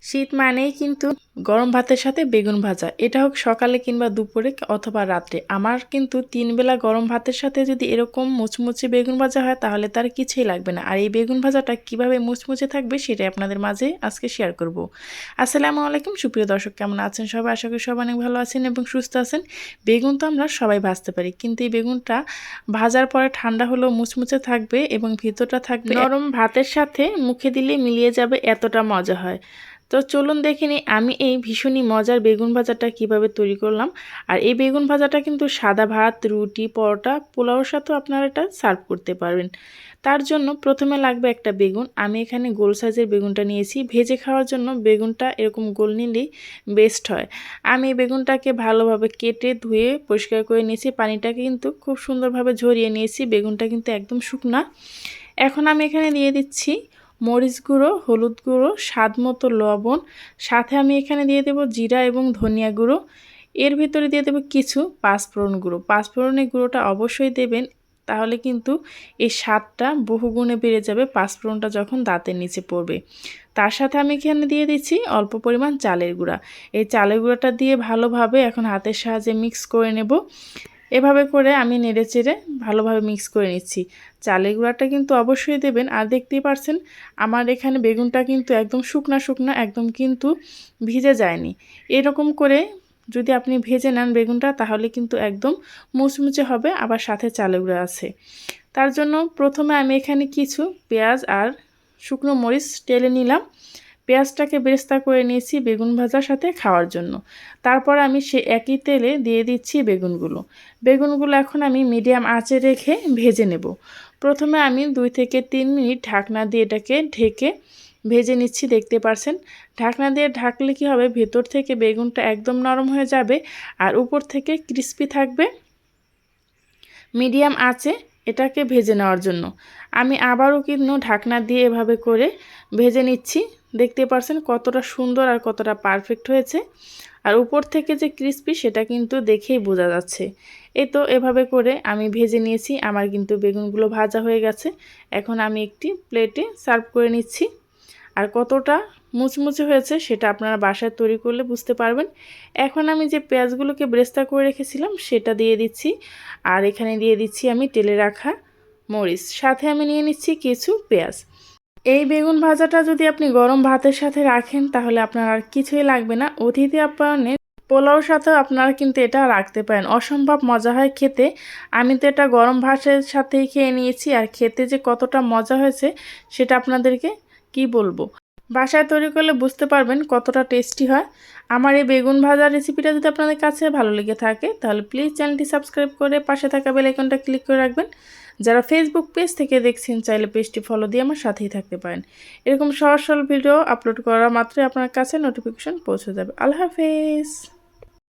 শীত মানেই কিন্তু গরম ভাতের সাথে বেগুন ভাজা, এটা হোক সকালে কিংবা দুপুরে অথবা রাত্রে। আমার কিন্তু 3 বেলা গরম ভাতের সাথে যদি এরকম মুচমুচে বেগুন ভাজা হয় তাহলে তার কিছুই লাগবে না। আর এই বেগুন ভাজাটা কিভাবে মুচমুচে থাকবে সেটাই আপনাদের মাঝে আজকে শেয়ার করব। আসসালামু আলাইকুম সুপ্রিয় দর্শক, কেমন আছেন সবাই? আশা করি সবাই অনেক ভালো আছেন এবং সুস্থ আছেন। বেগুন তো আমরা সবাই ভাজতে পারি, কিন্তু এই বেগুনটা ভাজার পরে ঠান্ডা হলেও মুচমুচে থাকবে এবং ভিতরটা থাকবে নরম। ভাতের সাথে মুখে দিলে মিলিয়ে যাবে, এতটা মজা হয়। তো চলুন দেখে নিই আমি এই ভীষণই মজার বেগুন ভাজাটা কিভাবে তৈরি করলাম। আর এই বেগুন ভাজাটা কিন্তু সাদা ভাত, রুটি, পরোটা, পোলাওর সাথেও আপনারা এটা সার্ভ করতে পারবেন। তার জন্য প্রথমে লাগবে একটা বেগুন। আমি এখানে গোল সাইজের বেগুনটা নিয়েছি। ভেজে খাওয়ার জন্য বেগুনটা এরকম গোল নিলেই বেস্ট হয়। আমি এই বেগুনটাকে ভালোভাবে কেটে ধুয়ে পরিষ্কার করে নিয়েছি। পানিটাকে কিন্তু খুব সুন্দরভাবে ঝরিয়ে নিয়েছি। বেগুনটা কিন্তু একদম শুকনা। এখন আমি এখানে দিয়ে দিচ্ছি মরিচ গুঁড়ো, হলুদ গুঁড়ো, স্বাদ মতো লবণ, সাথে আমি এখানে দিয়ে দেব জিরা এবং ধনিয়া গুঁড়ো। এর ভিতরে দিয়ে দেব কিছু পাঁচফোড়ন গুঁড়ো। পাঁচফোড়নের গুঁড়োটা অবশ্যই দেবেন, তাহলে কিন্তু এই স্বাদটা বহুগুণে বেড়ে যাবে পাঁচফোড়নটা যখন দাঁতের নিচে পড়বে। তার সাথে আমি এখানে দিয়ে দিচ্ছি অল্প পরিমাণ চালের গুঁড়া। এই চালের গুঁড়াটা দিয়ে ভালোভাবে এখন হাতের সাহায্যে মিক্স করে নেব। এভাবে করে আমি নেড়েচেড়ে ভালোভাবে মিক্স করে নিচ্ছি। চালের গুঁড়াটা কিন্তু অবশ্যই দেবেন। আর দেখতেই পারছেন আমার এখানে বেগুনটা কিন্তু একদম শুকনা শুকনা, একদম কিন্তু ভিজে যায়নি। এরকম করে যদি আপনি ভেজে নেন বেগুনটা, তাহলে কিন্তু একদম মুচমুচে হবে, আবার সাথে চালের গুঁড়া আছে। তার জন্য প্রথমে আমি এখানে কিছু পেঁয়াজ আর শুকনো মরিচ টেলে নিলাম। পেঁয়াজটাকে বেরেস্তা করে নিয়েছি বেগুন ভাজার সাথে খাওয়ার জন্য। তারপর আমি সে একই তেলে দিয়ে দিচ্ছি বেগুনগুলো এখন আমি মিডিয়াম আঁচে রেখে ভেজে নেব। প্রথমে আমি 2 থেকে 3 মিনিট ঢাকনা দিয়ে এটাকে ঢেকে ভেজে নিচ্ছি। দেখতে পারছেন ঢাকনা দিয়ে ঢাকলে কি হবে, ভেতর থেকে বেগুনটা একদম নরম হয়ে যাবে আর উপর থেকে ক্রিস্পি থাকবে। মিডিয়াম আঁচে এটাকে ভেজে নেওয়ার জন্য আমি আবারও কিন্তু ঢাকনা দিয়ে এভাবে করে ভেজে নিচ্ছি। দেখতে পারছেন কতটা সুন্দর আর কতটা পারফেক্ট হয়েছে। আর উপর থেকে যে ক্রিস্পি সেটা কিন্তু দেখেই বোঝা যাচ্ছে। এই তো এভাবে করে আমি ভেজে নিয়েছি। আমার কিন্তু বেগুনগুলো ভাজা হয়ে গেছে। এখন আমি একটি প্লেটে সার্ভ করে নিচ্ছি। আর কতটা মুচমুচে হয়েছে সেটা আপনারা বাসায় তৈরি করলে বুঝতে পারবেন। এখন আমি যে পেঁয়াজগুলোকে বেরেস্তা করে রেখেছিলাম সেটা দিয়ে দিচ্ছি। আর এখানে দিয়ে দিচ্ছি আমি টেলে রাখা মরিচ, সাথে আমি নিয়ে নিচ্ছি কিছু পেঁয়াজ। এই বেগুন ভাজাটা যদি আপনি গরম ভাতের সাথে রাখেন তাহলে আপনার আর কিছুই লাগবে না। অতিথি আপ্যায়নে পোলাওর সাথেও আপনারা কিন্তু এটা রাখতে পারেন, অসম্ভব মজা হয় খেতে। আমি তো এটা গরম ভাতের সাথেই খেয়ে নিয়েছি, আর খেতে যে কতটা মজা হয়েছে সেটা আপনাদেরকে কি বলবো। বাসায় তৈরি করলে বুঝতে পারবেন কতটা টেস্টি হয়। আমার এই বেগুন ভাজার রেসিপিটা যদি আপনাদের কাছে ভালো লেগে থাকে তাহলে প্লিজ চ্যানেলটি সাবস্ক্রাইব করে পাশে থাকা বেল আইকনটা ক্লিক করে রাখবেন। যারা ফেসবুক পেজ থেকে দেখছেন চাইলে পেজটি ফলো দিয়ে আমার সাথেই থাকতে পারেন। এরকম সহজ সরল ভিডিও আপলোড করা মাত্রই আপনার কাছে নোটিফিকেশন পৌঁছে যাবে। আল্লাহ হাফেজ।